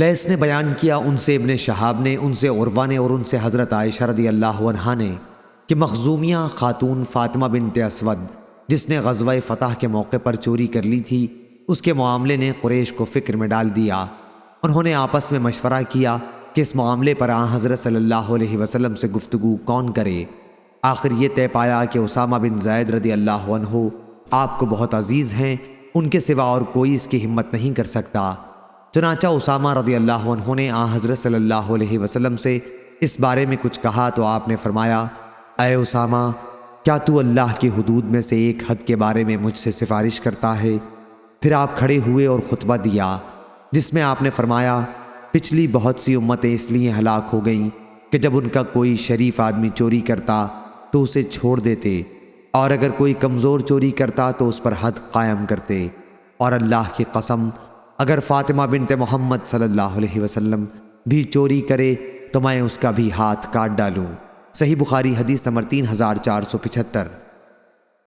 لیث نے بیان کیا ان سے ابن شہاب نے، ان سے عروہ نے، اور ان سے حضرت عائشہ رضی اللہ عنہا نے کہ مخزومیہ خاتون فاطمہ بنت اسود جس نے غزوہ فتح کے موقع پر چوری کر لی تھی، اس کے معاملے نے قریش کو فکر میں ڈال دیا۔ انہوں نے آپس میں مشورہ کیا کہ اس معاملے پر آن حضرت صلی اللہ علیہ وسلم سے گفتگو کون کرے۔ آخر یہ طے پایا کہ اسامہ بن زید رضی اللہ عنہ آپ کو بہت عزیز ہیں، ان کے سوا اور کوئی اس کی ہمت نہیں کر سکتا۔ چنانچہ اسامہ رضی اللہ عنہ نے آن حضرت صلی اللہ علیہ وسلم سے اس بارے میں کچھ کہا تو آپ نے فرمایا، اے اسامہ، کیا تو اللہ کی حدود میں سے ایک حد کے بارے میں مجھ سے سفارش کرتا ہے؟ پھر آپ کھڑے ہوئے اور خطبہ دیا جس میں آپ نے فرمایا، پچھلی بہت سی امتیں اس لیے ہلاک ہو گئیں کہ جب ان کا کوئی شریف آدمی چوری کرتا تو اسے چھوڑ دیتے، اور اگر کوئی کمزور چوری کرتا تو اس پر حد قائم کرتے، اور اللہ کی قسم اگر فاطمہ بنت محمد صلی اللہ علیہ وسلم بھی چوری کرے تو میں اس کا بھی ہاتھ کاٹ ڈالوں۔ صحیح بخاری حدیث نمبر 3475۔